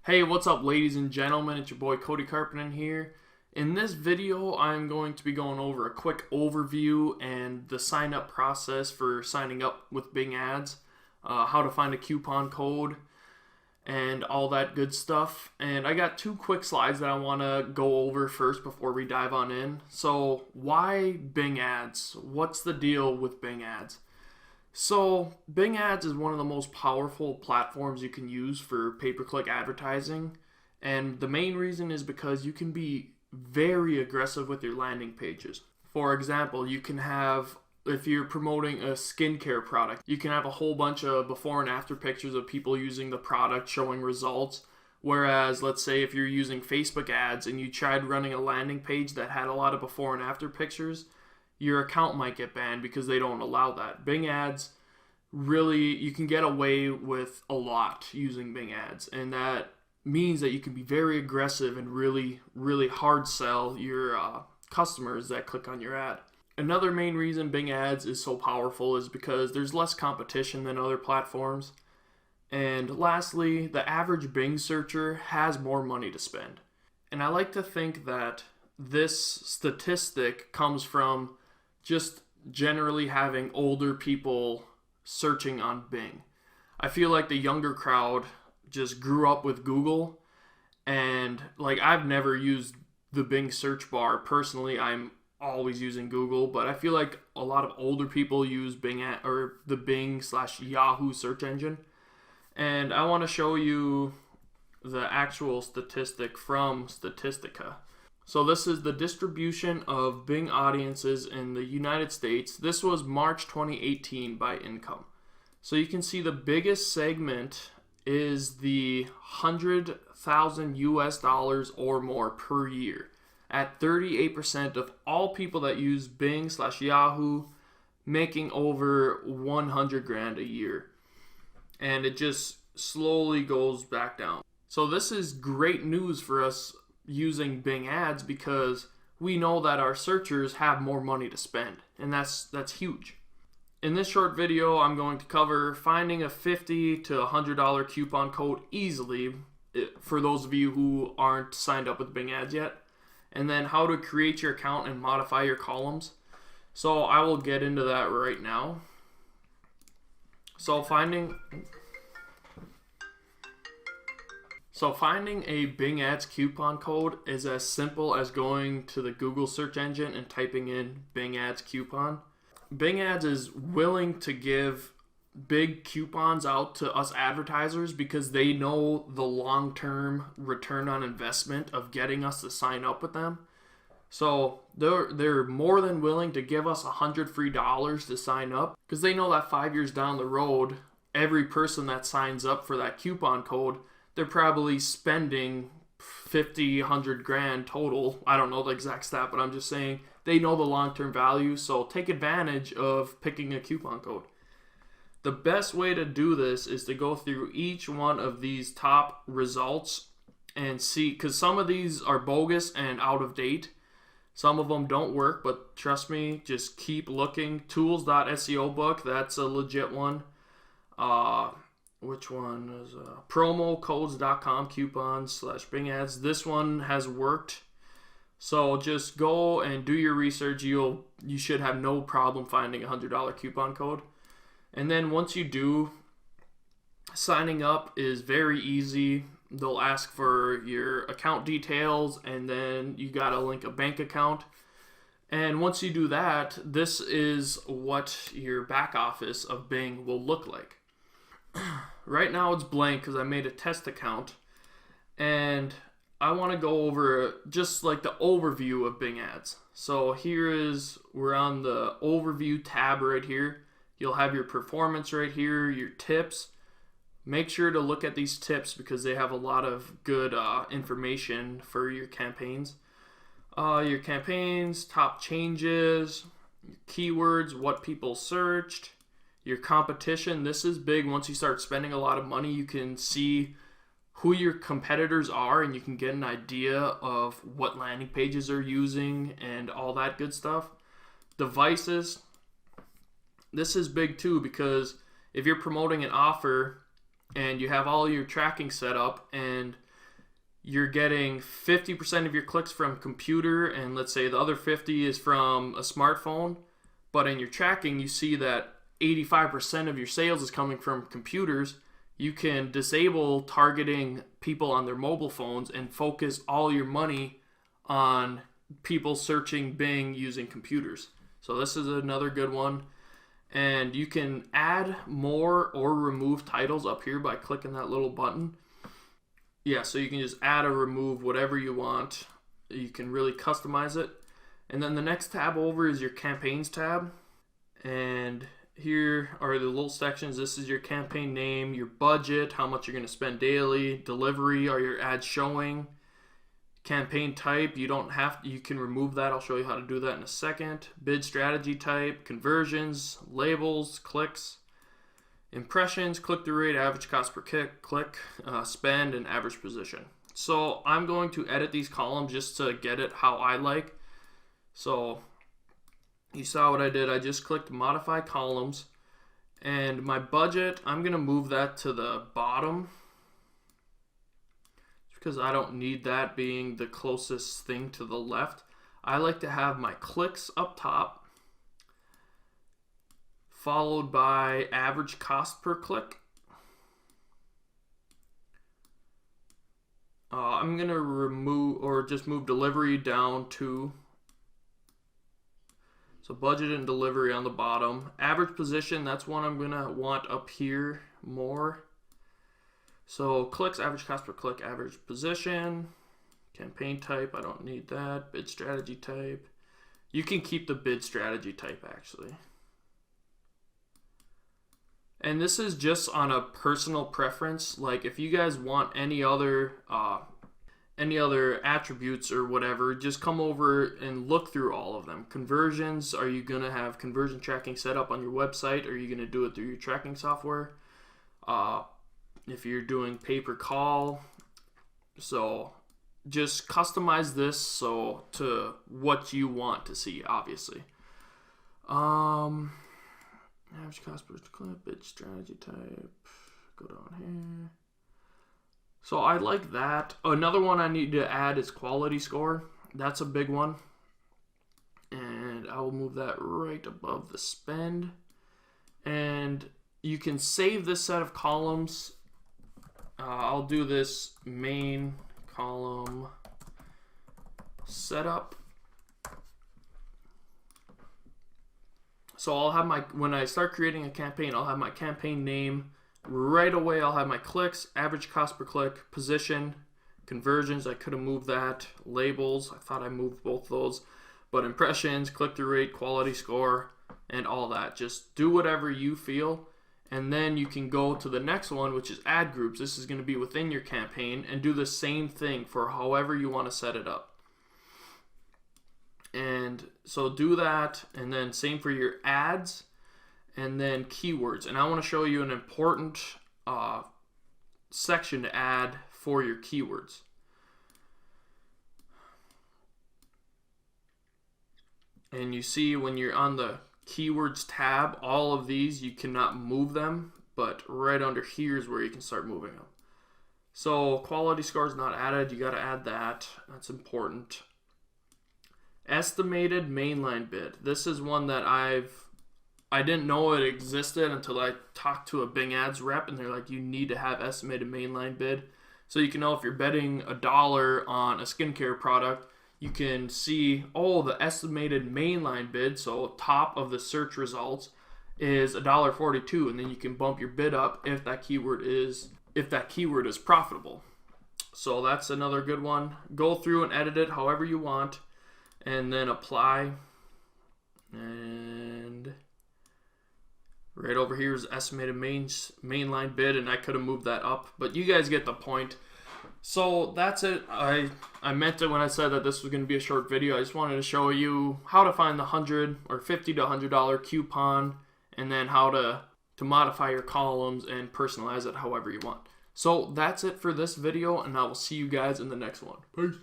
Hey, what's up, ladies and gentlemen? It's your boy Cody Carpenter here. In this video, I'm going to be going over a quick overview and the sign up process for signing up with Bing Ads, how to find a coupon code, and all that good stuff. And I got two quick slides that I want to go over first before we dive on in. So, why Bing Ads? What's the deal with Bing Ads? So, Bing Ads is one of the most powerful platforms you can use for pay-per-click advertising. And the main reason is because you can be very aggressive with your landing pages. For example, you can have, if you're promoting a skincare product, you can have a whole bunch of before and after pictures of people using the product showing results. Whereas, let's say if you're using Facebook ads and you tried running a landing page that had a lot of before and after pictures, your account might get banned because they don't allow that. Bing Ads, really, you can get away with a lot using Bing Ads, and that means that you can be very aggressive and really hard sell your customers that click on your ad. Another main reason Bing Ads is so powerful is because there's less competition than other platforms. And lastly, the average Bing searcher has more money to spend. And I like to think that this statistic comes from just generally having older people searching on Bing. I feel like the younger crowd just grew up with Google, and like I've never used the Bing search bar personally. I'm always using Google, but I feel like a lot of older people use Bing or the Bing/Yahoo search engine. And I want to show you the actual statistic from Statistica. So this is the distribution of Bing audiences in the United States. This was March 2018 by income. So you can see the biggest segment is the 100,000 US dollars or more per year, at 38% of all people that use Bing/Yahoo, making over 100 grand a year. And it just slowly goes back down. So this is great news for us using Bing Ads, because we know that our searchers have more money to spend, and that's huge. In this short video, I'm going to cover finding a $50 to $100 coupon code easily for those of you who aren't signed up with Bing Ads yet, and then how to create your account and modify your columns. So I will get into that right now. So finding a Bing Ads coupon code is as simple as going to the Google search engine and typing in Bing Ads coupon. Bing Ads is willing to give big coupons out to us advertisers because they know the long-term return on investment of getting us to sign up with them. So they're more than willing to give us $100 free to sign up, because they know that 5 years down the road, every person that signs up for that coupon code, they're probably spending 50, 100 grand total. I don't know the exact stat, but I'm just saying they know the long-term value, so take advantage of picking a coupon code. The best way to do this is to go through each one of these top results and see, because some of these are bogus and out of date. Some of them don't work, but trust me, just keep looking. Tools.seo book, that's a legit one. Which one is promocodes.com coupons/Bing Ads. This one has worked. So just go and do your research. You should have no problem finding a $100 coupon code. And then once you do, signing up is very easy. They'll ask for your account details, and then you gotta link a bank account. And once you do that, this is what your back office of Bing will look like. Right now it's blank because I made a test account, and I want to go over just like the overview of Bing Ads. So we're on the overview tab right here. You'll have your performance right here, your tips. Make sure to look at these tips because they have a lot of good information for your campaigns. Your campaigns, top changes, keywords, what people searched, your competition. This is big. Once you start spending a lot of money, you can see who your competitors are, and you can get an idea of what landing pages they're using and all that good stuff. Devices. This is big too, because if you're promoting an offer and you have all your tracking set up and you're getting 50% of your clicks from computer, and let's say the other 50 is from a smartphone, but in your tracking you see that 85% of your sales is coming from computers, you can disable targeting people on their mobile phones and focus all your money on people searching Bing using computers. So this is another good one. And you can add more or remove titles up here by clicking that little button. Yeah, so you can just add or remove whatever you want. You can really customize it. And then the next tab over is your campaigns tab. And here are the little sections. This is your campaign name, your budget, how much you're going to spend daily, delivery, are your ads showing, campaign type, you don't have to, you can remove that. I'll show you how to do that in a second. Bid strategy type, conversions, labels, clicks, impressions, click-through rate, average cost per click, spend, and average position. So I'm going to edit these columns just to get it how I like. So you saw what I did. I just clicked modify columns, and my budget, I'm going to move that to the bottom because I don't need that being the closest thing to the left. I like to have my clicks up top, followed by average cost per click. I'm going to remove or just move delivery down to, so budget and delivery on the bottom. Average position, that's one I'm going to want up here more. So clicks, average cost per click, average position, campaign type, I don't need that. Bid strategy type. You can keep the bid strategy type actually. And this is just on a personal preference. Like if you guys want any other attributes or whatever, just come over and look through all of them. Conversions, are you gonna have conversion tracking set up on your website, or are you gonna do it through your tracking software? If you're doing pay-per-call, so just customize this so to what you want to see, obviously. Average cost per click, bid strategy type, go down here. So I like that. Another one I need to add is quality score. That's a big one. And I will move that right above the spend. And you can save this set of columns. I'll do this main column setup. So I'll have my, when I start creating a campaign, I'll have my campaign name. Right away, I'll have my clicks, average cost per click, position, conversions. I could have moved that. Labels, I thought I moved both those. But impressions, click-through rate, quality score, and all that. Just do whatever you feel. And then you can go to the next one, which is ad groups. This is going to be within your campaign, and do the same thing for however you want to set it up. And so do that, and then same for your ads, and then keywords. And I want to show you an important section to add for your keywords. And you see when you're on the keywords tab, all of these, you cannot move them, but right under here is where you can start moving them. So quality score is not added. You got to add that. That's important. Estimated mainline bid. This is one that I didn't know it existed until I talked to a Bing Ads rep, and they're like, you need to have estimated mainline bid. So you can know if you're betting $1 on a skincare product, you can see, oh, the estimated mainline bid, so top of the search results, is $1.42, and then you can bump your bid up if that keyword is profitable. So that's another good one. Go through and edit it however you want, and then apply. And right over here is estimated mainline bid, and I could have moved that up, but you guys get the point. So that's it. I meant it when I said that this was going to be a short video. I just wanted to show you how to find the $100 or $50 to $100 coupon, and then how to modify your columns and personalize it however you want. So that's it for this video, and I will see you guys in the next one. Peace.